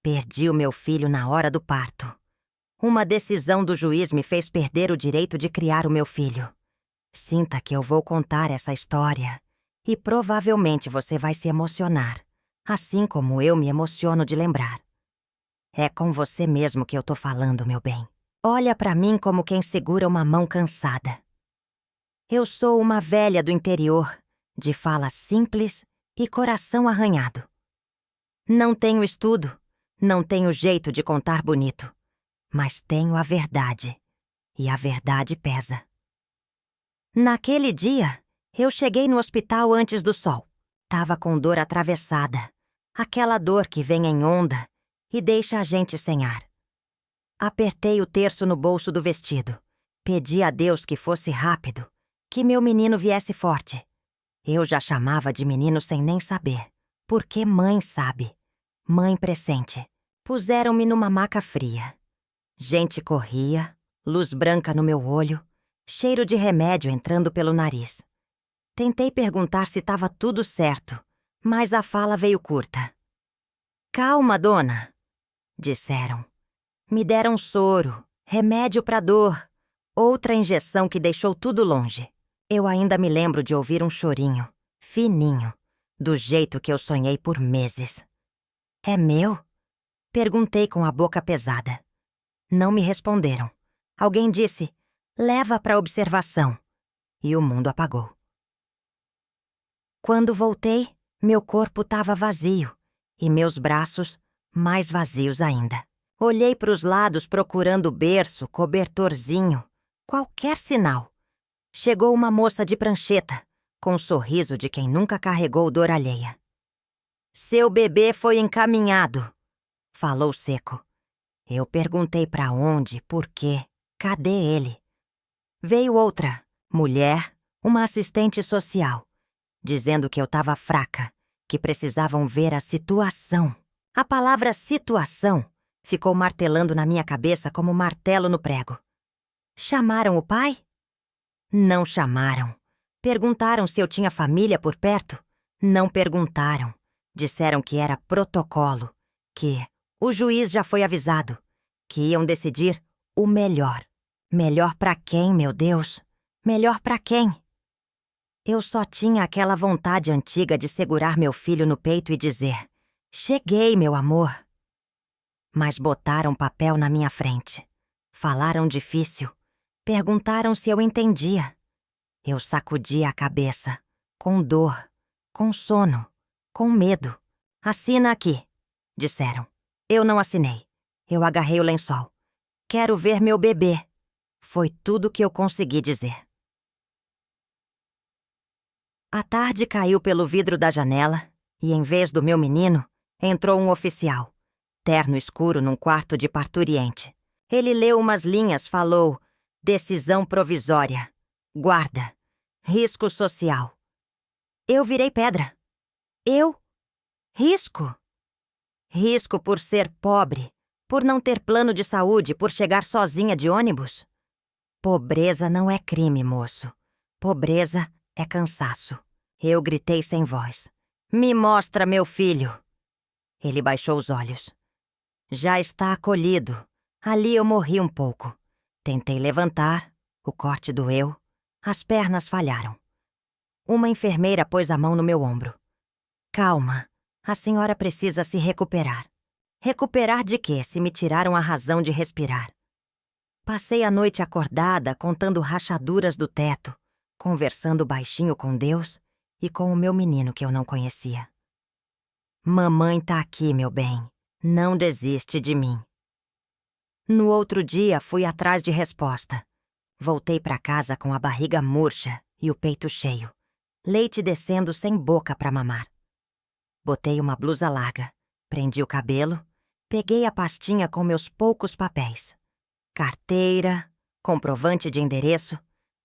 Perdi o meu filho na hora do parto. Uma decisão do juiz me fez perder o direito de criar o meu filho. Sinta que eu vou contar essa história e provavelmente você vai se emocionar, assim como eu me emociono de lembrar. É com você mesmo que eu tô falando, meu bem. Olha pra mim como quem segura uma mão cansada. Eu sou uma velha do interior, de fala simples e coração arranhado. Não tenho estudo, não tenho jeito de contar bonito, mas tenho a verdade, e a verdade pesa. Naquele dia, eu cheguei no hospital antes do sol. Tava com dor atravessada, aquela dor que vem em onda e deixa a gente sem ar. Apertei o terço no bolso do vestido, pedi a Deus que fosse rápido, que meu menino viesse forte. Eu já chamava de menino sem nem saber, porque mãe sabe. Mãe pressente. Puseram-me numa maca fria. Gente corria, luz branca no meu olho, cheiro de remédio entrando pelo nariz. Tentei perguntar se estava tudo certo, mas a fala veio curta. "Calma, dona", disseram. Me deram soro, remédio para dor, outra injeção que deixou tudo longe. Eu ainda me lembro de ouvir um chorinho, fininho, do jeito que eu sonhei por meses. "É meu?" Perguntei com a boca pesada. Não me responderam. Alguém disse, "Leva para observação." E o mundo apagou. Quando voltei, meu corpo estava vazio e meus braços mais vazios ainda. Olhei para os lados procurando berço, cobertorzinho, qualquer sinal. Chegou uma moça de prancheta, com o sorriso de quem nunca carregou dor alheia. "Seu bebê foi encaminhado", falou seco. Eu perguntei para onde, por quê, cadê ele? Veio outra, mulher, uma assistente social, dizendo que eu estava fraca, que precisavam ver a situação. A palavra situação ficou martelando na minha cabeça como martelo no prego. Chamaram o pai? Não chamaram. Perguntaram se eu tinha família por perto? Não perguntaram. Disseram que era protocolo, que o juiz já foi avisado, que iam decidir o melhor. Melhor pra quem, meu Deus? Melhor pra quem? Eu só tinha aquela vontade antiga de segurar meu filho no peito e dizer, "Cheguei, meu amor." Mas botaram papel na minha frente. Falaram difícil. Perguntaram se eu entendia. Eu sacudi a cabeça, com dor, com sono, com medo. "Assina aqui", disseram. Eu não assinei. Eu agarrei o lençol. "Quero ver meu bebê." Foi tudo que eu consegui dizer. A tarde caiu pelo vidro da janela e, em vez do meu menino, entrou um oficial, terno escuro num quarto de parturiente. Ele leu umas linhas, falou, "Decisão provisória. Guarda. Risco social." Eu virei pedra. Eu? Risco? Risco por ser pobre, por não ter plano de saúde, por chegar sozinha de ônibus? Pobreza não é crime, moço. Pobreza é cansaço. Eu gritei sem voz. "Me mostra meu filho." Ele baixou os olhos. "Já está acolhido. Ali eu morri um pouco. Tentei levantar, o corte doeu, as pernas falharam." Uma enfermeira pôs a mão no meu ombro. "Calma, a senhora precisa se recuperar." Recuperar de quê, se me tiraram a razão de respirar? Passei a noite acordada, contando rachaduras do teto, conversando baixinho com Deus e com o meu menino que eu não conhecia. "Mamãe tá aqui, meu bem. Não desiste de mim." No outro dia, fui atrás de resposta. Voltei para casa com a barriga murcha e o peito cheio, leite descendo sem boca para mamar. Botei uma blusa larga, prendi o cabelo, peguei a pastinha com meus poucos papéis. Carteira, comprovante de endereço,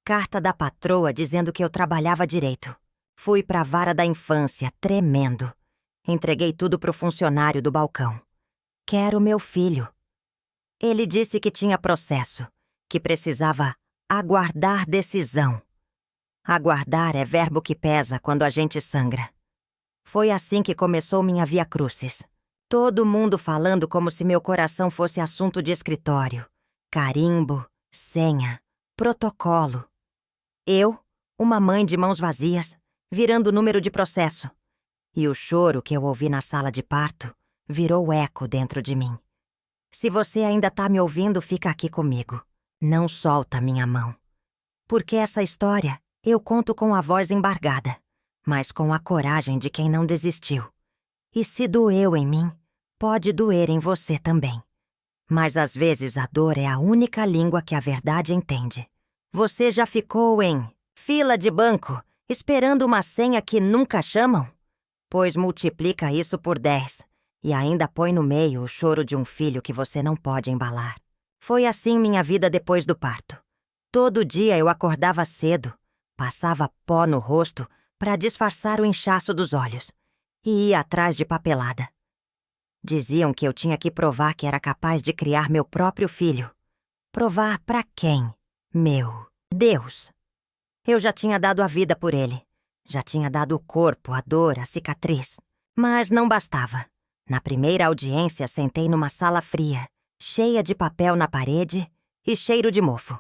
carta da patroa dizendo que eu trabalhava direito. Fui pra vara da infância, tremendo. Entreguei tudo pro funcionário do balcão. "Quero meu filho." Ele disse que tinha processo, que precisava aguardar decisão. Aguardar é verbo que pesa quando a gente sangra. Foi assim que começou minha via crucis. Todo mundo falando como se meu coração fosse assunto de escritório. Carimbo, senha, protocolo. Eu, uma mãe de mãos vazias, virando número de processo. E o choro que eu ouvi na sala de parto virou eco dentro de mim. Se você ainda tá me ouvindo, fica aqui comigo. Não solta minha mão. Porque essa história eu conto com a voz embargada, mas com a coragem de quem não desistiu. E se doeu em mim, pode doer em você também. Mas às vezes a dor é a única língua que a verdade entende. Você já ficou em fila de banco, esperando uma senha que nunca chamam? Pois multiplica isso por 10 e ainda põe no meio o choro de um filho que você não pode embalar. Foi assim minha vida depois do parto. Todo dia eu acordava cedo, passava pó no rosto para disfarçar o inchaço dos olhos e ia atrás de papelada. Diziam que eu tinha que provar que era capaz de criar meu próprio filho. Provar pra quem? Meu Deus! Eu já tinha dado a vida por ele. Já tinha dado o corpo, a dor, a cicatriz. Mas não bastava. Na primeira audiência, sentei numa sala fria, cheia de papel na parede e cheiro de mofo.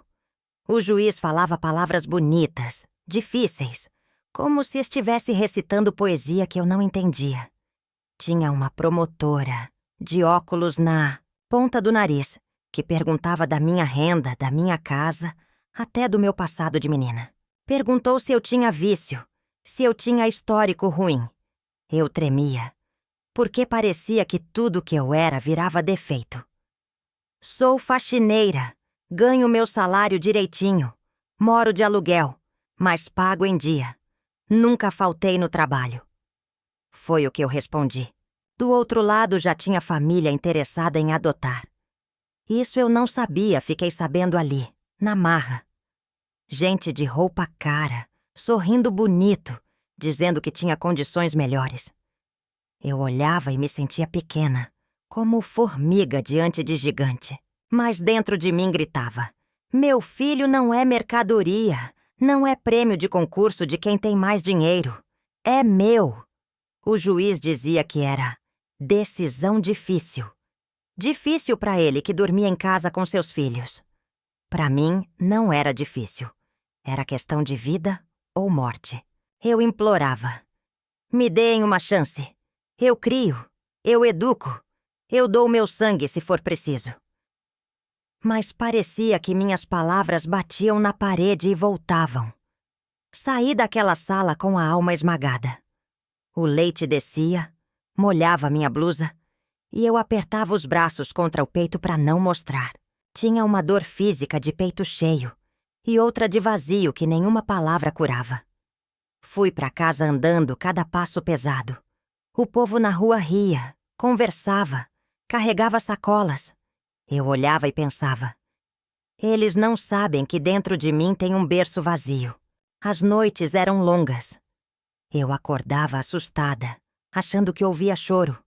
O juiz falava palavras bonitas, difíceis, como se estivesse recitando poesia que eu não entendia. Tinha uma promotora, de óculos na ponta do nariz, que perguntava da minha renda, da minha casa, até do meu passado de menina. Perguntou se eu tinha vício, se eu tinha histórico ruim. Eu tremia, porque parecia que tudo que eu era virava defeito. Sou faxineira, ganho meu salário direitinho, moro de aluguel, mas pago em dia. Nunca faltei no trabalho. Foi o que eu respondi. Do outro lado já tinha família interessada em adotar. Isso eu não sabia, fiquei sabendo ali, na marra. Gente de roupa cara, sorrindo bonito, dizendo que tinha condições melhores. Eu olhava e me sentia pequena, como formiga diante de gigante. Mas dentro de mim gritava: meu filho não é mercadoria, não é prêmio de concurso de quem tem mais dinheiro. É meu. O juiz dizia que era decisão difícil. Difícil para ele que dormia em casa com seus filhos. Para mim, não era difícil. Era questão de vida ou morte. Eu implorava: me deem uma chance. Eu crio, eu educo, eu dou meu sangue se for preciso. Mas parecia que minhas palavras batiam na parede e voltavam. Saí daquela sala com a alma esmagada. O leite descia, molhava minha blusa, e eu apertava os braços contra o peito para não mostrar. Tinha uma dor física de peito cheio e outra de vazio que nenhuma palavra curava. Fui para casa andando, cada passo pesado. O povo na rua ria, conversava, carregava sacolas. Eu olhava e pensava: eles não sabem que dentro de mim tem um berço vazio. As noites eram longas. Eu acordava assustada, achando que ouvia choro.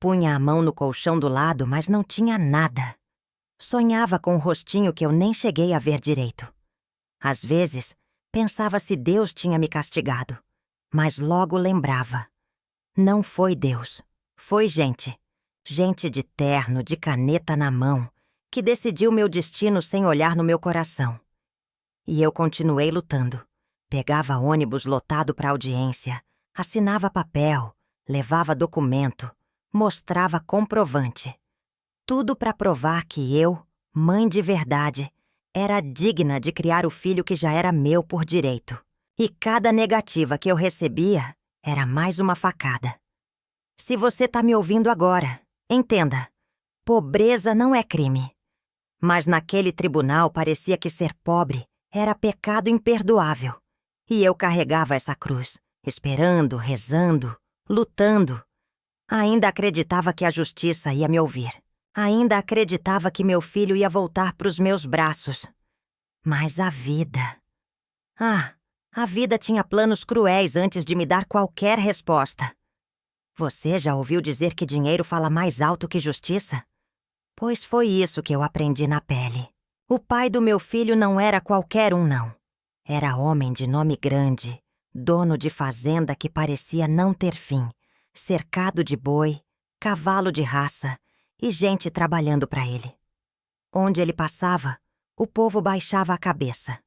Punha a mão no colchão do lado, mas não tinha nada. Sonhava com um rostinho que eu nem cheguei a ver direito. Às vezes, pensava se Deus tinha me castigado, mas logo lembrava: não foi Deus, foi gente. Gente de terno, de caneta na mão, que decidiu meu destino sem olhar no meu coração. E eu continuei lutando. Pegava ônibus lotado para audiência, assinava papel, levava documento, mostrava comprovante. Tudo para provar que eu, mãe de verdade, era digna de criar o filho que já era meu por direito. E cada negativa que eu recebia era mais uma facada. Se você tá me ouvindo agora, entenda: pobreza não é crime. Mas naquele tribunal parecia que ser pobre era pecado imperdoável. E eu carregava essa cruz, esperando, rezando, lutando. Ainda acreditava que a justiça ia me ouvir. Ainda acreditava que meu filho ia voltar pros meus braços. Mas a vida... a vida tinha planos cruéis antes de me dar qualquer resposta. Você já ouviu dizer que dinheiro fala mais alto que justiça? Pois foi isso que eu aprendi na pele. O pai do meu filho não era qualquer um, não. Era homem de nome grande, dono de fazenda que parecia não ter fim, cercado de boi, cavalo de raça e gente trabalhando para ele. Onde ele passava, o povo baixava a cabeça.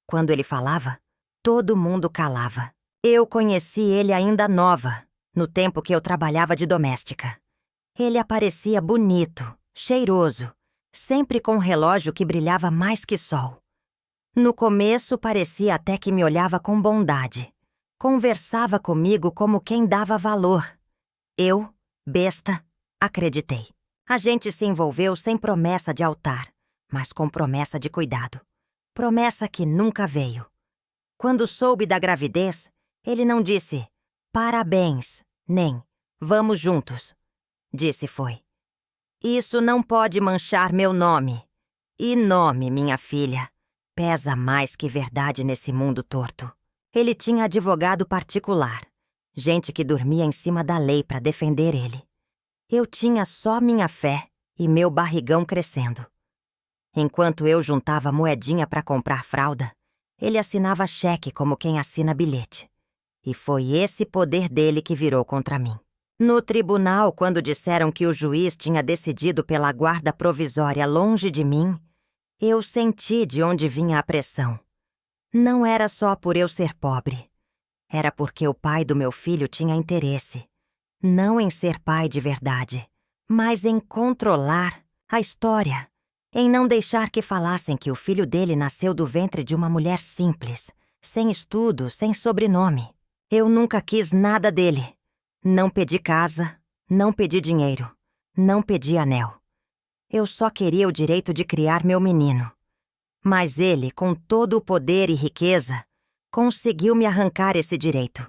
Quando ele falava, todo mundo calava. Eu conheci ele ainda nova, no tempo que eu trabalhava de doméstica. Ele aparecia bonito, cheiroso, sempre com um relógio que brilhava mais que sol. No começo parecia até que me olhava com bondade. Conversava comigo como quem dava valor. Eu, besta, acreditei. A gente se envolveu sem promessa de altar, mas com promessa de cuidado. Promessa que nunca veio. Quando soube da gravidez, ele não disse parabéns, nem vamos juntos. Disse foi: isso não pode manchar meu nome. E nome, minha filha, pesa mais que verdade nesse mundo torto. Ele tinha advogado particular, gente que dormia em cima da lei para defender ele. Eu tinha só minha fé e meu barrigão crescendo. Enquanto eu juntava moedinha para comprar fralda, ele assinava cheque como quem assina bilhete. E foi esse poder dele que virou contra mim. No tribunal, quando disseram que o juiz tinha decidido pela guarda provisória longe de mim, eu senti de onde vinha a pressão. Não era só por eu ser pobre. Era porque o pai do meu filho tinha interesse. Não em ser pai de verdade, mas em controlar a história. Em não deixar que falassem que o filho dele nasceu do ventre de uma mulher simples, sem estudo, sem sobrenome. Eu nunca quis nada dele. Não pedi casa, não pedi dinheiro, não pedi anel. Eu só queria o direito de criar meu menino. Mas ele, com todo o poder e riqueza, conseguiu me arrancar esse direito.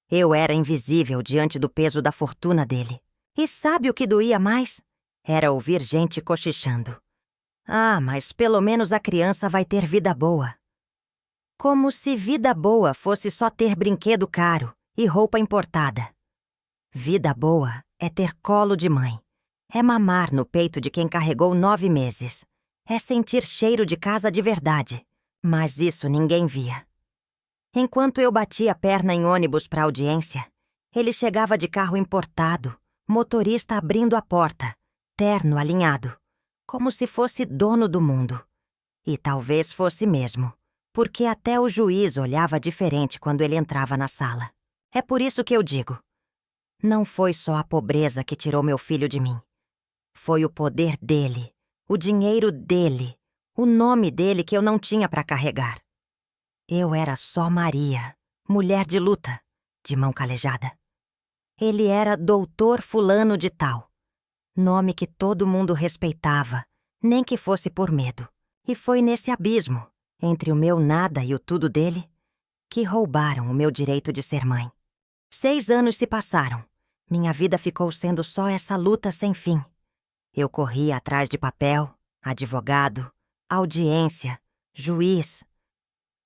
Eu era invisível diante do peso da fortuna dele. E sabe o que doía mais? Era ouvir gente cochichando. Ah, mas pelo menos a criança vai ter vida boa. Como se vida boa fosse só ter brinquedo caro e roupa importada. Vida boa é ter colo de mãe. É mamar no peito de quem carregou 9 meses. É sentir cheiro de casa de verdade. Mas isso ninguém via. Enquanto eu batia a perna em ônibus para audiência, ele chegava de carro importado, motorista abrindo a porta, terno alinhado, como se fosse dono do mundo. E talvez fosse mesmo, porque até o juiz olhava diferente quando ele entrava na sala. É por isso que eu digo: não foi só a pobreza que tirou meu filho de mim. Foi o poder dele, o dinheiro dele, o nome dele que eu não tinha para carregar. Eu era só Maria, mulher de luta, de mão calejada. Ele era doutor fulano de tal, nome que todo mundo respeitava, nem que fosse por medo. E foi nesse abismo, entre o meu nada e o tudo dele, que roubaram o meu direito de ser mãe. 6 anos se passaram. Minha vida ficou sendo só essa luta sem fim. Eu corria atrás de papel, advogado, audiência, juiz.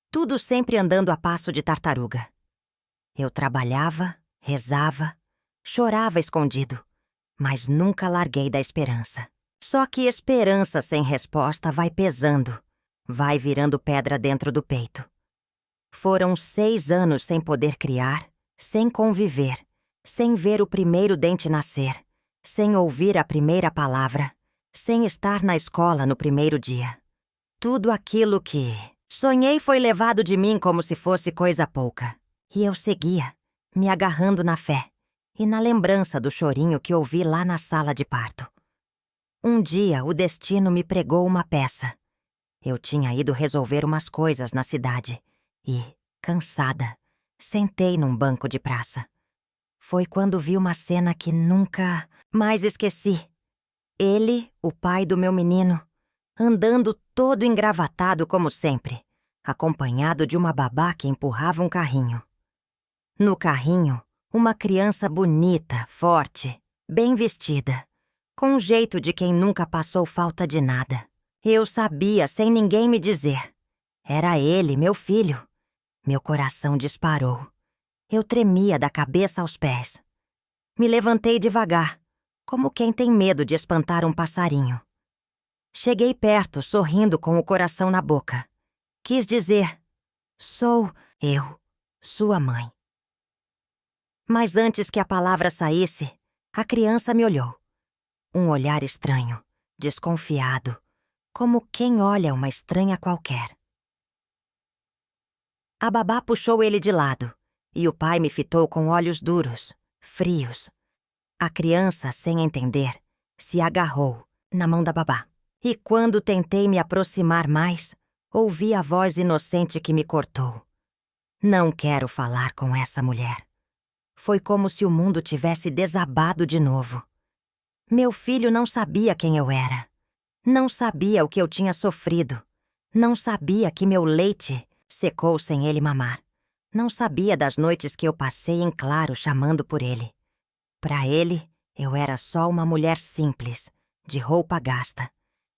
Tudo sempre andando a passo de tartaruga. Eu trabalhava, rezava, chorava escondido, mas nunca larguei da esperança. Só que esperança sem resposta vai pesando, vai virando pedra dentro do peito. Foram 6 anos sem poder criar, sem conviver, sem ver o primeiro dente nascer, sem ouvir a primeira palavra, sem estar na escola no primeiro dia. Tudo aquilo que sonhei foi levado de mim como se fosse coisa pouca. E eu seguia, me agarrando na fé e na lembrança do chorinho que ouvi lá na sala de parto. Um dia o destino me pregou uma peça. Eu tinha ido resolver umas coisas na cidade e, cansada, sentei num banco de praça. Foi quando vi uma cena que nunca mais esqueci. Ele, o pai do meu menino, andando todo engravatado como sempre, acompanhado de uma babá que empurrava um carrinho. No carrinho, uma criança bonita, forte, bem vestida, com um jeito de quem nunca passou falta de nada. Eu sabia sem ninguém me dizer. Era ele, meu filho. Meu coração disparou. Eu tremia da cabeça aos pés. Me levantei devagar, como quem tem medo de espantar um passarinho. Cheguei perto, sorrindo com o coração na boca. Quis dizer: sou eu, sua mãe. Mas antes que a palavra saísse, A criança me olhou. Um olhar estranho, desconfiado, como quem olha uma estranha qualquer. A babá puxou ele de lado, e o pai me fitou com olhos duros, frios. A criança, sem entender, se agarrou na mão da babá. E quando tentei me aproximar mais, ouvi a voz inocente que me cortou. Não quero falar com essa mulher. Foi como se o mundo tivesse desabado de novo. Meu filho não sabia quem eu era. Não sabia o que eu tinha sofrido. Não sabia que meu leite secou sem ele mamar. Não sabia das noites que eu passei em claro chamando por ele. Para ele, eu era só uma mulher simples, de roupa gasta.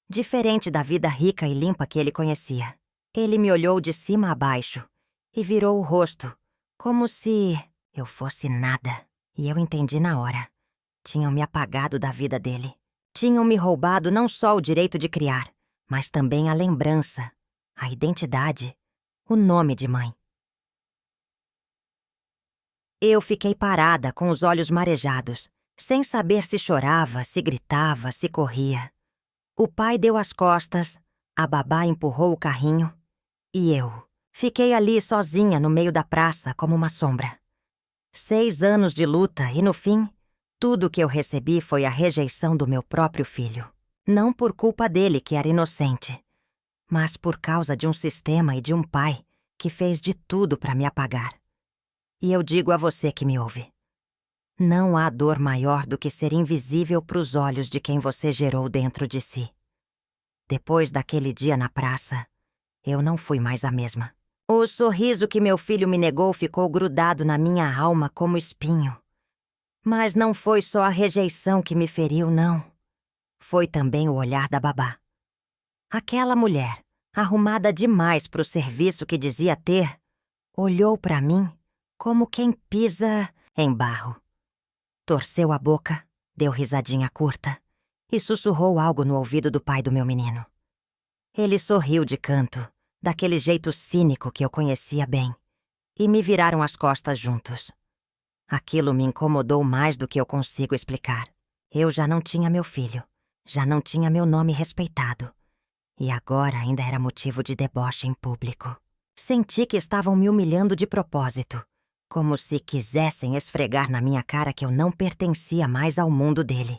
Diferente da vida rica e limpa que ele conhecia. Ele me olhou de cima a baixo e virou o rosto, como se eu fosse nada. E eu entendi na hora. Tinham me apagado da vida dele. Tinham me roubado não só o direito de criar, mas também a lembrança, a identidade, o nome de mãe. Eu fiquei parada, com os olhos marejados, sem saber se chorava, se gritava, se corria. O pai deu as costas, a babá empurrou o carrinho e eu fiquei ali sozinha no meio da praça como uma sombra. 6 anos de luta e, no fim, tudo que eu recebi foi a rejeição do meu próprio filho. Não por culpa dele, que era inocente, mas por causa de um sistema e de um pai que fez de tudo para me apagar. E eu digo a você que me ouve: não há dor maior do que ser invisível para os olhos de quem você gerou dentro de si. Depois daquele dia na praça, eu não fui mais a mesma. O sorriso que meu filho me negou ficou grudado na minha alma como espinho. Mas não foi só a rejeição que me feriu, não. Foi também o olhar da babá. Aquela mulher, arrumada demais para o serviço que dizia ter, olhou para mim como quem pisa em barro. Torceu a boca, deu risadinha curta e sussurrou algo no ouvido do pai do meu menino. Ele sorriu de canto, daquele jeito cínico que eu conhecia bem, e me viraram as costas juntos. Aquilo me incomodou mais do que eu consigo explicar. Eu já não tinha meu filho, já não tinha meu nome respeitado, e agora ainda era motivo de deboche em público. Senti que estavam me humilhando de propósito, como se quisessem esfregar na minha cara que eu não pertencia mais ao mundo dele.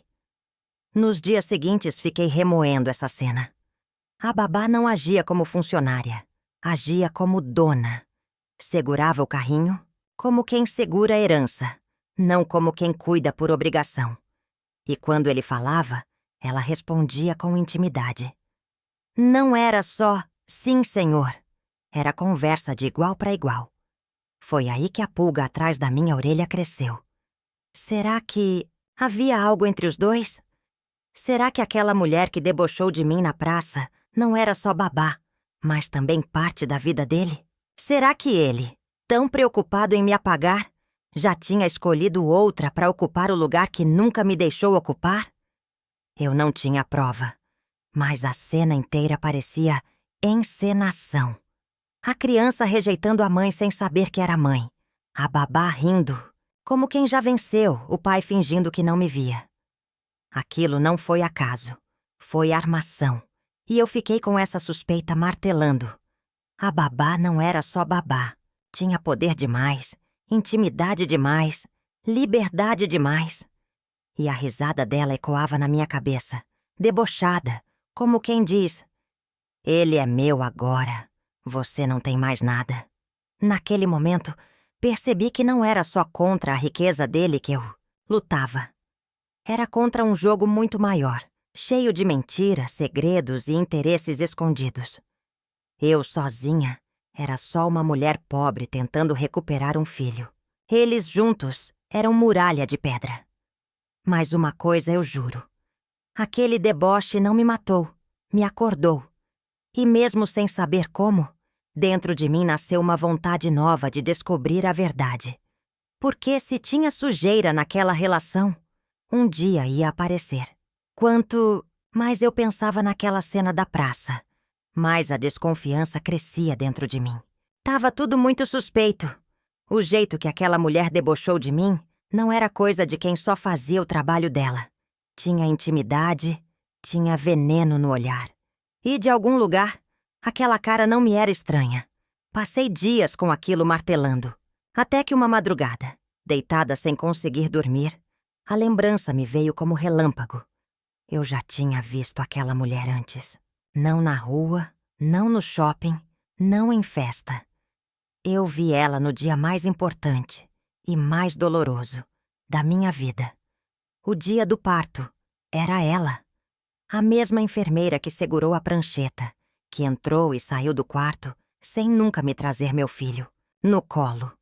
Nos dias seguintes fiquei remoendo essa cena. A babá não agia como funcionária, agia como dona. Segurava o carrinho como quem segura a herança, não como quem cuida por obrigação. E quando ele falava, ela respondia com intimidade. Não era só "sim, senhor", era conversa de igual para igual. Foi aí que a pulga atrás da minha orelha cresceu. Será que havia algo entre os dois? Será que aquela mulher que debochou de mim na praça não era só babá, mas também parte da vida dele? Será que ele, tão preocupado em me apagar, já tinha escolhido outra para ocupar o lugar que nunca me deixou ocupar? Eu não tinha prova, mas a cena inteira parecia encenação. A criança rejeitando a mãe sem saber que era mãe. A babá rindo, como quem já venceu, o pai fingindo que não me via. Aquilo não foi acaso, foi armação. E eu fiquei com essa suspeita martelando. A babá não era só babá. Tinha poder demais, intimidade demais, liberdade demais. E a risada dela ecoava na minha cabeça, debochada, como quem diz: ele é meu agora, você não tem mais nada. Naquele momento, percebi que não era só contra a riqueza dele que eu lutava. Era contra um jogo muito maior, cheio de mentiras, segredos e interesses escondidos. Eu, sozinha, era só uma mulher pobre tentando recuperar um filho. Eles juntos eram muralha de pedra. Mas uma coisa eu juro: aquele deboche não me matou, me acordou. E mesmo sem saber como, dentro de mim nasceu uma vontade nova de descobrir a verdade. Porque se tinha sujeira naquela relação, um dia ia aparecer. Quanto mais eu pensava naquela cena da praça, mais a desconfiança crescia dentro de mim. Tava tudo muito suspeito. O jeito que aquela mulher debochou de mim Não era coisa de quem só fazia o trabalho dela. Tinha intimidade, tinha veneno no olhar. E, de algum lugar, aquela cara não me era estranha. Passei dias com aquilo martelando. Até que uma madrugada, deitada sem conseguir dormir, a lembrança me veio como relâmpago. Eu já tinha visto aquela mulher antes. Não na rua, não no shopping, não em festa. Eu vi ela no dia mais importante e mais doloroso da minha vida. O dia do parto. Era ela. A mesma enfermeira que segurou a prancheta, que entrou e saiu do quarto sem nunca me trazer meu filho, no colo.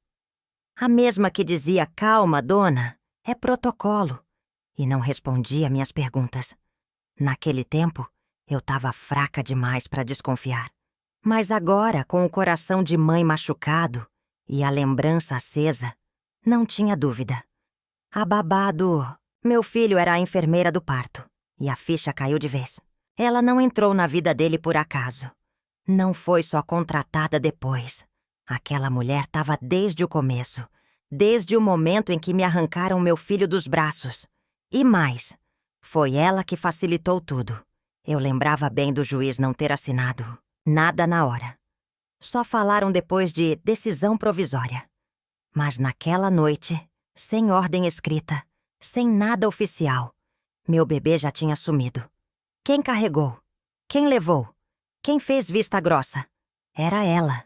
A mesma que dizia: "Calma, dona, é protocolo", e não respondia minhas perguntas. Naquele tempo, eu estava fraca demais para desconfiar. Mas agora, com o coração de mãe machucado e a lembrança acesa, não tinha dúvida. A babá do meu filho era a enfermeira do parto, e a ficha caiu de vez. Ela não entrou na vida dele por acaso. Não foi só contratada depois. Aquela mulher estava desde o começo, desde o momento em que me arrancaram meu filho dos braços. E mais, foi ela que facilitou tudo. Eu lembrava bem do juiz não ter assinado nada na hora. Só falaram depois de decisão provisória. Mas naquela noite, sem ordem escrita, sem nada oficial, meu bebê já tinha sumido. Quem carregou? Quem levou? Quem fez vista grossa? Era ela.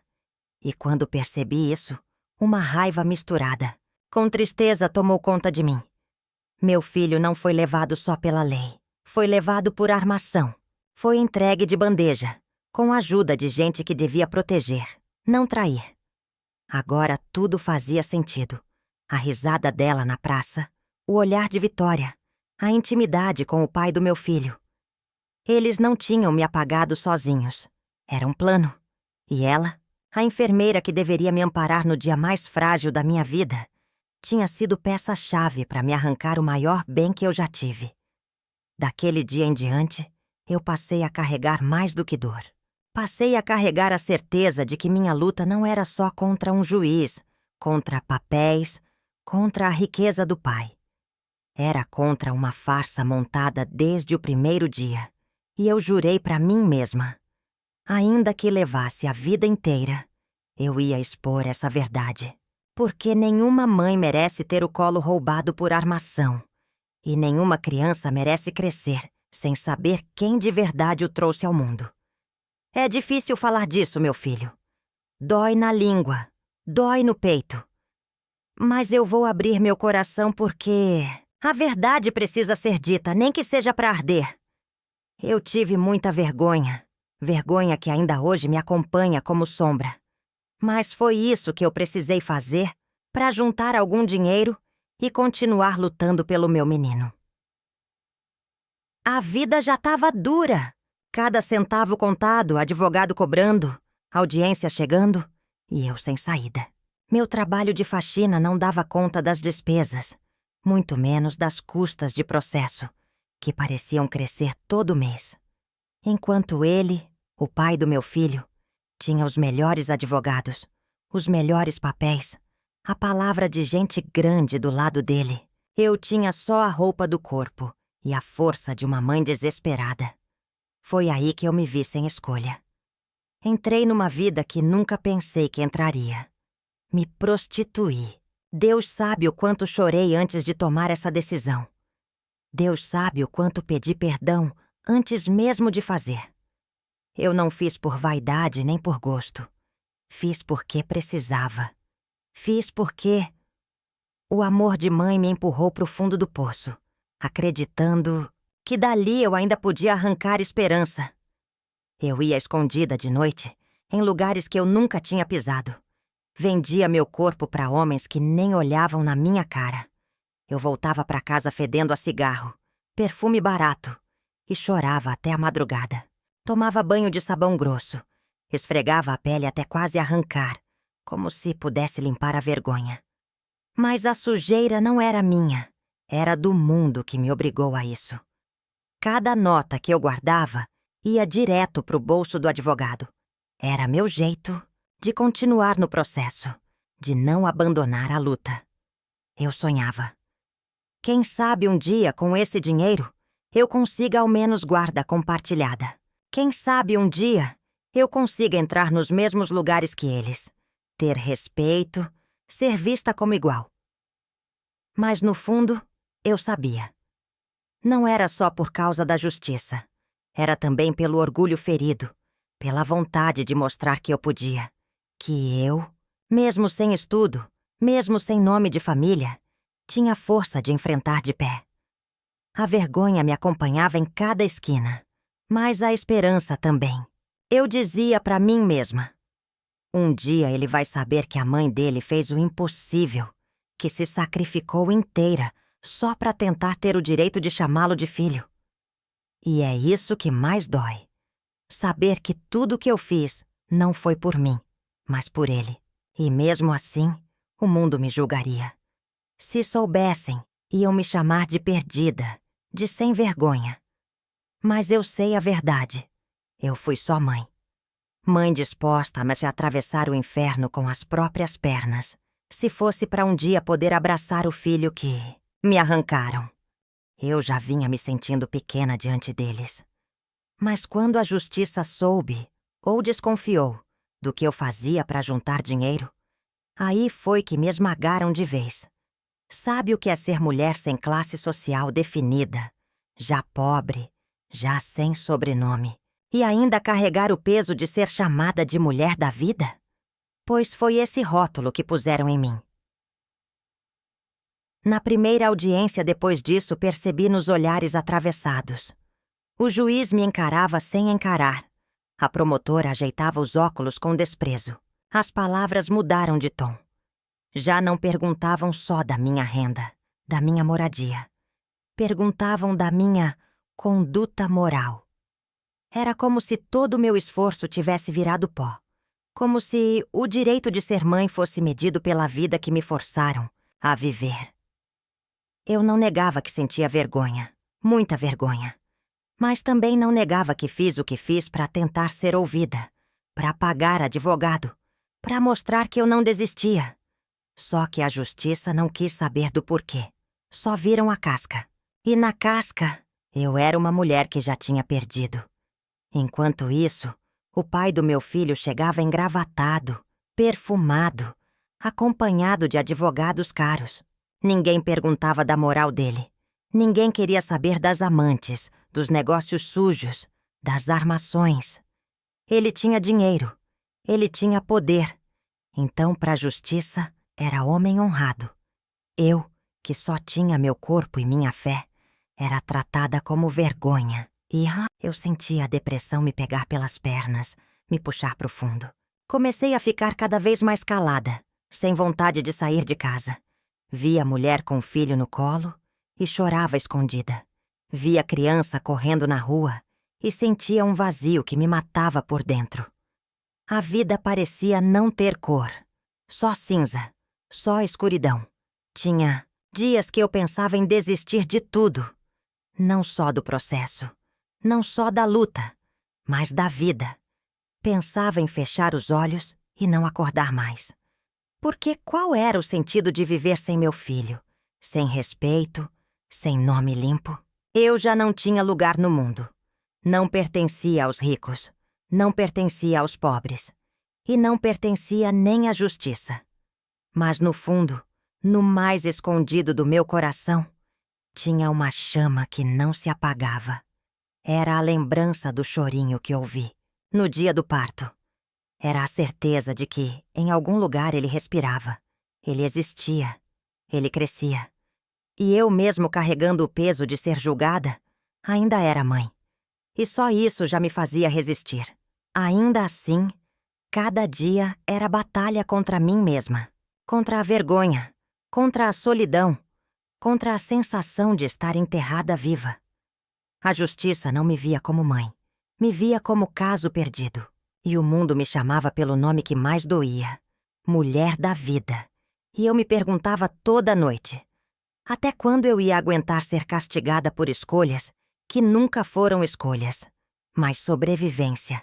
E quando percebi isso, uma raiva misturada com tristeza tomou conta de mim. Meu filho não foi levado só pela lei. Foi levado por armação. Foi entregue de bandeja, com a ajuda de gente que devia proteger, não trair. Agora tudo fazia sentido. A risada dela na praça, o olhar de Vitória, a intimidade com o pai do meu filho. Eles não tinham me apagado sozinhos. Era um plano. E ela, a enfermeira que deveria me amparar no dia mais frágil da minha vida, tinha sido peça-chave para me arrancar o maior bem que eu já tive. Daquele dia em diante, eu passei a carregar mais do que dor. Passei a carregar a certeza de que minha luta não era só contra um juiz, contra papéis, contra a riqueza do pai. Era contra uma farsa montada desde o primeiro dia. E eu jurei para mim mesma, ainda que levasse a vida inteira, eu ia expor essa verdade. Porque nenhuma mãe merece ter o colo roubado por armação. E nenhuma criança merece crescer sem saber quem de verdade o trouxe ao mundo. É difícil falar disso, meu filho. Dói na língua, dói no peito. Mas eu vou abrir meu coração porque a verdade precisa ser dita, nem que seja para arder. Eu tive muita vergonha, vergonha que ainda hoje me acompanha como sombra. Mas foi isso que eu precisei fazer para juntar algum dinheiro e continuar lutando pelo meu menino. A vida já estava dura. Cada centavo contado, advogado cobrando, audiência chegando e eu sem saída. Meu trabalho de faxina não dava conta das despesas, muito menos das custas de processo, que pareciam crescer todo mês. Enquanto ele, o pai do meu filho, tinha os melhores advogados, os melhores papéis, a palavra de gente grande do lado dele, eu tinha só a roupa do corpo e a força de uma mãe desesperada. Foi aí que eu me vi sem escolha. Entrei numa vida que nunca pensei que entraria. Me prostituí. Deus sabe o quanto chorei antes de tomar essa decisão. Deus sabe o quanto pedi perdão antes mesmo de fazer. Eu não fiz por vaidade nem por gosto. Fiz porque precisava. Fiz porque o amor de mãe me empurrou para o fundo do poço, acreditando que dali eu ainda podia arrancar esperança. Eu ia escondida de noite, em lugares que eu nunca tinha pisado. Vendia meu corpo para homens que nem olhavam na minha cara. Eu voltava para casa fedendo a cigarro, perfume barato, e chorava até a madrugada. Tomava banho de sabão grosso, esfregava a pele até quase arrancar, como se pudesse limpar a vergonha. Mas a sujeira não era minha, era do mundo que me obrigou a isso. Cada nota que eu guardava ia direto pro bolso do advogado. Era meu jeito de continuar no processo, de não abandonar a luta. Eu sonhava. Quem sabe um dia, com esse dinheiro, eu consiga ao menos guarda compartilhada. Quem sabe um dia eu consiga entrar nos mesmos lugares que eles, ter respeito, ser vista como igual. Mas no fundo, eu sabia. Não era só por causa da justiça. Era também pelo orgulho ferido, pela vontade de mostrar que eu podia. Que eu, mesmo sem estudo, mesmo sem nome de família, tinha força de enfrentar de pé. A vergonha me acompanhava em cada esquina, mas a esperança também. Eu dizia para mim mesma: um dia ele vai saber que a mãe dele fez o impossível, que se sacrificou inteira só para tentar ter o direito de chamá-lo de filho. E é isso que mais dói. Saber que tudo o que eu fiz não foi por mim, mas por ele. E mesmo assim, o mundo me julgaria. Se soubessem, iam me chamar de perdida, de sem vergonha. Mas eu sei a verdade. Eu fui só mãe. Mãe disposta a me atravessar o inferno com as próprias pernas, se fosse para um dia poder abraçar o filho que me arrancaram. Eu já vinha me sentindo pequena diante deles. Mas quando a justiça soube, ou desconfiou, do que eu fazia para juntar dinheiro, aí foi que me esmagaram de vez. Sabe o que é ser mulher sem classe social definida, já pobre, já sem sobrenome, e ainda carregar o peso de ser chamada de mulher da vida? Pois foi esse rótulo que puseram em mim. Na primeira audiência depois disso, percebi nos olhares atravessados. O juiz me encarava sem encarar. A promotora ajeitava os óculos com desprezo. As palavras mudaram de tom. Já não perguntavam só da minha renda, da minha moradia. Perguntavam da minha conduta moral. Era como se todo o meu esforço tivesse virado pó. Como se o direito de ser mãe fosse medido pela vida que me forçaram a viver. Eu não negava que sentia vergonha, muita vergonha. Mas também não negava que fiz o que fiz para tentar ser ouvida, para pagar advogado, para mostrar que eu não desistia. Só que a justiça não quis saber do porquê. Só viram a casca. E na casca, eu era uma mulher que já tinha perdido. Enquanto isso, o pai do meu filho chegava engravatado, perfumado, acompanhado de advogados caros. Ninguém perguntava da moral dele. Ninguém queria saber das amantes, dos negócios sujos, das armações. Ele tinha dinheiro. Ele tinha poder. Então, para a justiça, era homem honrado. Eu, que só tinha meu corpo e minha fé, era tratada como vergonha. E eu sentia a depressão me pegar pelas pernas, me puxar pro fundo. Comecei a ficar cada vez mais calada, sem vontade de sair de casa. Via a mulher com o filho no colo e chorava escondida. Via a criança correndo na rua e sentia um vazio que me matava por dentro. A vida parecia não ter cor. Só cinza, só escuridão. Tinha dias que eu pensava em desistir de tudo. Não só do processo, não só da luta, mas da vida. Pensava em fechar os olhos e não acordar mais. Porque qual era o sentido de viver sem meu filho? Sem respeito, sem nome limpo? Eu já não tinha lugar no mundo. Não pertencia aos ricos, não pertencia aos pobres. E não pertencia nem à justiça. Mas no fundo, no mais escondido do meu coração, tinha uma chama que não se apagava. Era a lembrança do chorinho que ouvi no dia do parto. Era a certeza de que, em algum lugar, ele respirava. Ele existia. Ele crescia. E eu mesmo carregando o peso de ser julgada, ainda era mãe. E só isso já me fazia resistir. Ainda assim, cada dia era batalha contra mim mesma. Contra a vergonha. Contra a solidão. Contra a sensação de estar enterrada viva. A justiça não me via como mãe. Me via como caso perdido. E o mundo me chamava pelo nome que mais doía. Mulher da vida. E eu me perguntava toda noite. Até quando eu ia aguentar ser castigada por escolhas que nunca foram escolhas, mas sobrevivência?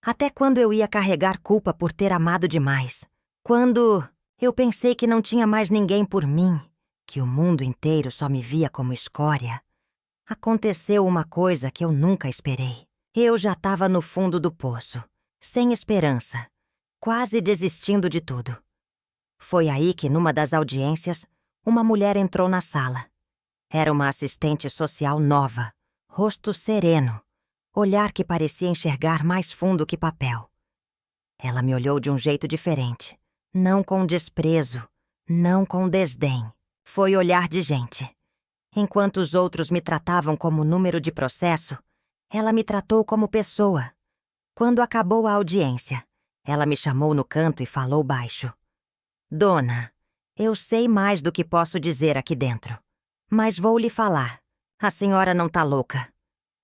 Até quando eu ia carregar culpa por ter amado demais? Quando eu pensei que não tinha mais ninguém por mim, que o mundo inteiro só me via como escória, aconteceu uma coisa que eu nunca esperei. Eu já estava no fundo do poço, sem esperança, quase desistindo de tudo. Foi aí que, numa das audiências, uma mulher entrou na sala. Era uma assistente social nova, rosto sereno, olhar que parecia enxergar mais fundo que papel. Ela me olhou de um jeito diferente, não com desprezo, não com desdém. Foi olhar de gente. Enquanto os outros me tratavam como número de processo, ela me tratou como pessoa. Quando acabou a audiência, ela me chamou no canto e falou baixo. Dona, eu sei mais do que posso dizer aqui dentro, mas vou lhe falar. A senhora não tá louca.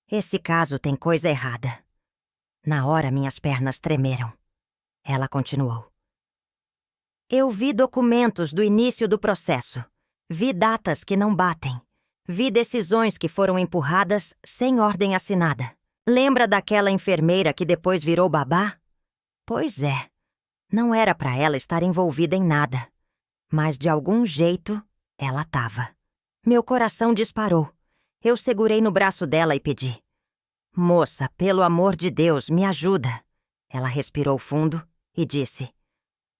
Esse caso tem coisa errada. Na hora minhas pernas tremeram. Ela continuou. Eu vi documentos do início do processo. Vi datas que não batem. Vi decisões que foram empurradas sem ordem assinada. Lembra daquela enfermeira que depois virou babá? Pois é. Não era para ela estar envolvida em nada. Mas de algum jeito, ela estava. Meu coração disparou. Eu segurei no braço dela e pedi. Moça, pelo amor de Deus, me ajuda. Ela respirou fundo e disse.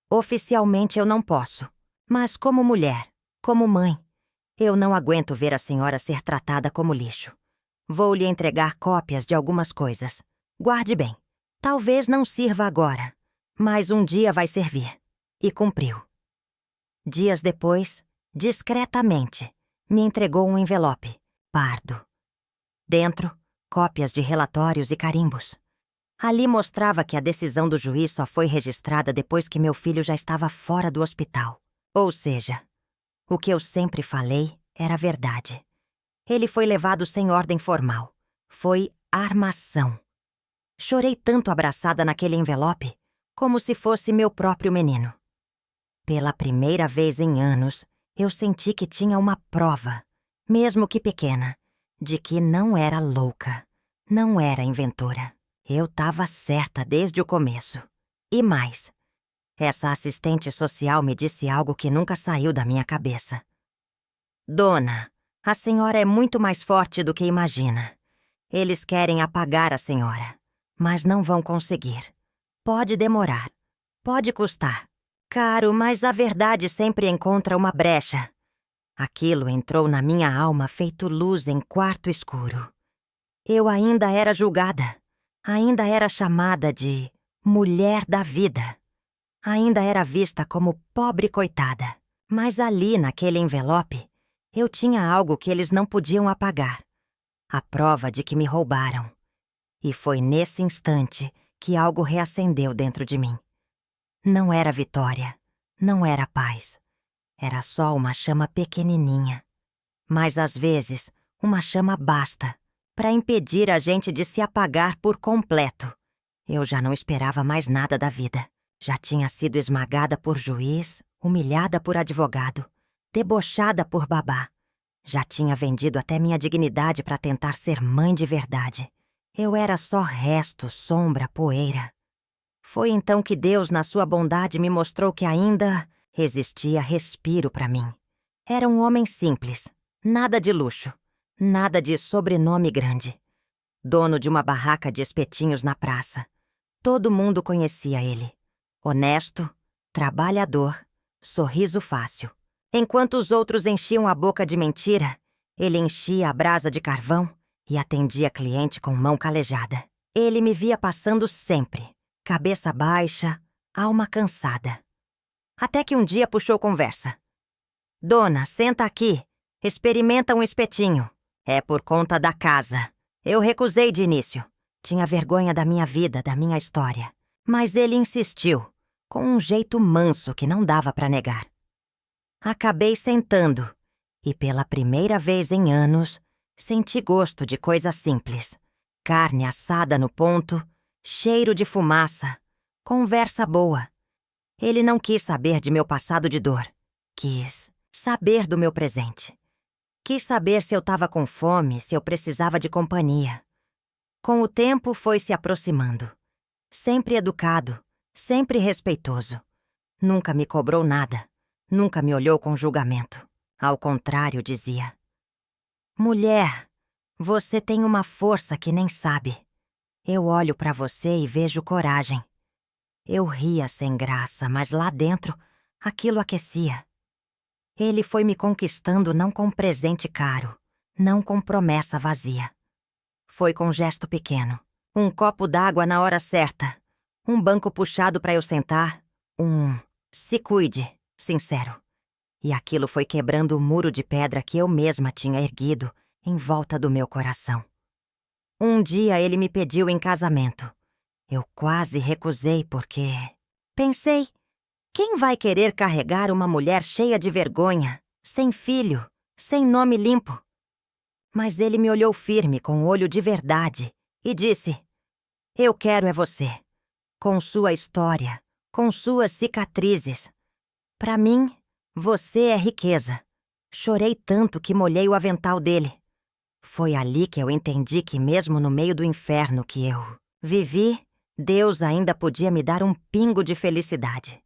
Oficialmente eu não posso. Mas como mulher, como mãe, eu não aguento ver a senhora ser tratada como lixo. Vou lhe entregar cópias de algumas coisas. Guarde bem. Talvez não sirva agora, mas um dia vai servir. E cumpriu. Dias depois, discretamente, me entregou um envelope, pardo. Dentro, cópias de relatórios e carimbos. Ali mostrava que a decisão do juiz só foi registrada depois que meu filho já estava fora do hospital. Ou seja, o que eu sempre falei era verdade. Ele foi levado sem ordem formal. Foi armação. Chorei tanto abraçada naquele envelope, como se fosse meu próprio menino. Pela primeira vez em anos, eu senti que tinha uma prova, mesmo que pequena, de que não era louca, não era inventora. Eu estava certa desde o começo. E mais, essa assistente social me disse algo que nunca saiu da minha cabeça. Dona, a senhora é muito mais forte do que imagina. Eles querem apagar a senhora, mas não vão conseguir. Pode demorar, pode custar. Caro, mas a verdade sempre encontra uma brecha. Aquilo entrou na minha alma feito luz em quarto escuro. Eu ainda era julgada. Ainda era chamada de mulher da vida. Ainda era vista como pobre coitada. Mas ali, naquele envelope, eu tinha algo que eles não podiam apagar. A prova de que me roubaram. E foi nesse instante que algo reacendeu dentro de mim. Não era vitória, não era paz. Era só uma chama pequenininha. Mas às vezes, uma chama basta para impedir a gente de se apagar por completo. Eu já não esperava mais nada da vida. Já tinha sido esmagada por juiz, humilhada por advogado, debochada por babá. Já tinha vendido até minha dignidade para tentar ser mãe de verdade. Eu era só resto, sombra, poeira. Foi então que Deus, na sua bondade, me mostrou que ainda existia respiro para mim. Era um homem simples, nada de luxo. Nada de sobrenome grande. Dono de uma barraca de espetinhos na praça. Todo mundo conhecia ele. Honesto, trabalhador, sorriso fácil. Enquanto os outros enchiam a boca de mentira, ele enchia a brasa de carvão e atendia cliente com mão calejada. Ele me via passando sempre, cabeça baixa, alma cansada. Até que um dia puxou conversa. Dona, senta aqui, experimenta um espetinho. É por conta da casa. Eu recusei de início. Tinha vergonha da minha vida, da minha história. Mas ele insistiu, com um jeito manso que não dava para negar. Acabei sentando, e pela primeira vez em anos, senti gosto de coisa simples. Carne assada no ponto, cheiro de fumaça, conversa boa. Ele não quis saber de meu passado de dor. Quis saber do meu presente. Quis saber se eu estava com fome, se eu precisava de companhia. Com o tempo foi se aproximando. Sempre educado, sempre respeitoso. Nunca me cobrou nada. Nunca me olhou com julgamento. Ao contrário, dizia: mulher, você tem uma força que nem sabe. Eu olho para você e vejo coragem. Eu ria sem graça, mas lá dentro, aquilo aquecia. Ele foi me conquistando não com presente caro, não com promessa vazia. Foi com gesto pequeno, um copo d'água na hora certa, um banco puxado para eu sentar, se cuide, sincero. E aquilo foi quebrando o muro de pedra que eu mesma tinha erguido em volta do meu coração. Um dia ele me pediu em casamento. Eu quase recusei porque... pensei, quem vai querer carregar uma mulher cheia de vergonha, sem filho, sem nome limpo? Mas ele me olhou firme, com olho de verdade, e disse: eu quero é você, com sua história, com suas cicatrizes. Para mim, você é riqueza. Chorei tanto que molhei o avental dele. Foi ali que eu entendi que mesmo no meio do inferno que eu vivi, Deus ainda podia me dar um pingo de felicidade.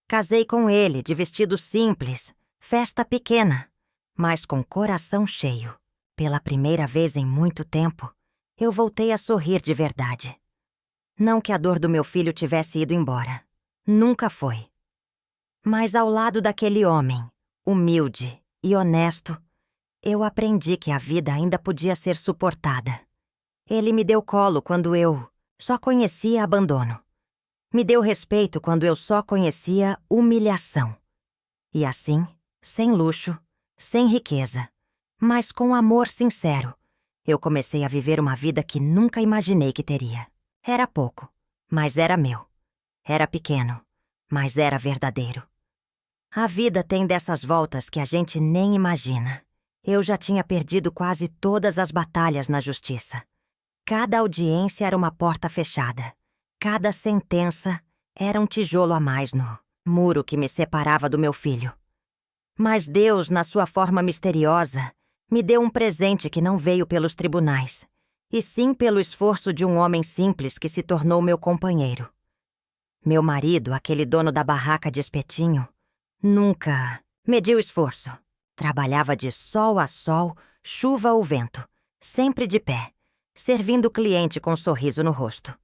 Casei com ele, de vestido simples, festa pequena, mas com coração cheio. Pela primeira vez em muito tempo, eu voltei a sorrir de verdade. Não que a dor do meu filho tivesse ido embora. Nunca foi. Mas ao lado daquele homem, humilde e honesto, eu aprendi que a vida ainda podia ser suportada. Ele me deu colo quando eu só conhecia abandono. Me deu respeito quando eu só conhecia humilhação. E assim, sem luxo, sem riqueza, mas com amor sincero, eu comecei a viver uma vida que nunca imaginei que teria. Era pouco, mas era meu. Era pequeno, mas era verdadeiro. A vida tem dessas voltas que a gente nem imagina. Eu já tinha perdido quase todas as batalhas na justiça. Cada audiência era uma porta fechada. Cada sentença era um tijolo a mais no muro que me separava do meu filho. Mas Deus, na sua forma misteriosa, me deu um presente que não veio pelos tribunais, e sim pelo esforço de um homem simples que se tornou meu companheiro. Meu marido, aquele dono da barraca de espetinho, nunca mediu esforço. Trabalhava de sol a sol, chuva ou vento, sempre de pé, servindo o cliente com um sorriso no rosto.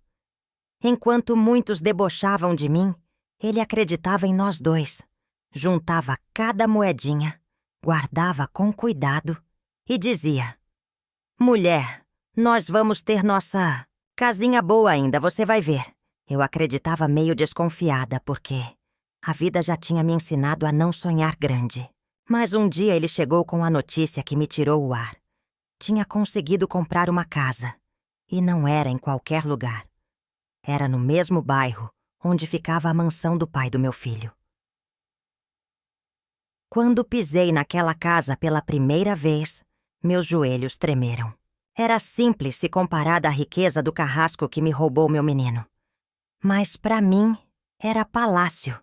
Enquanto muitos debochavam de mim, ele acreditava em nós dois. Juntava cada moedinha, guardava com cuidado e dizia: mulher, nós vamos ter nossa casinha boa ainda, você vai ver. Eu acreditava meio desconfiada, porque a vida já tinha me ensinado a não sonhar grande. Mas um dia ele chegou com a notícia que me tirou o ar. Tinha conseguido comprar uma casa. E não era em qualquer lugar. Era no mesmo bairro onde ficava a mansão do pai do meu filho. Quando pisei naquela casa pela primeira vez, meus joelhos tremeram. Era simples se comparada à riqueza do carrasco que me roubou meu menino. Mas para mim, era palácio.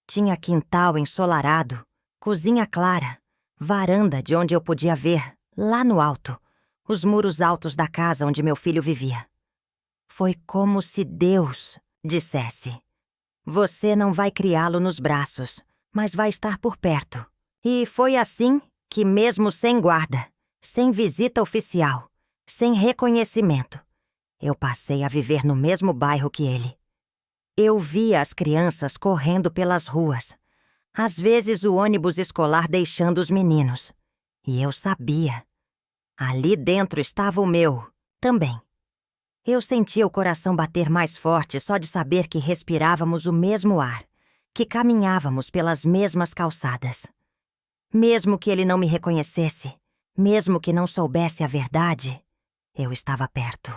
Tinha quintal ensolarado, cozinha clara, varanda de onde eu podia ver, lá no alto, os muros altos da casa onde meu filho vivia. Foi como se Deus dissesse: você não vai criá-lo nos braços, mas vai estar por perto. E foi assim que, mesmo sem guarda, sem visita oficial, sem reconhecimento, eu passei a viver no mesmo bairro que ele. Eu via as crianças correndo pelas ruas, às vezes o ônibus escolar deixando os meninos. E eu sabia. Ali dentro estava o meu, também. Eu sentia o coração bater mais forte só de saber que respirávamos o mesmo ar, que caminhávamos pelas mesmas calçadas. Mesmo que ele não me reconhecesse, mesmo que não soubesse a verdade, eu estava perto.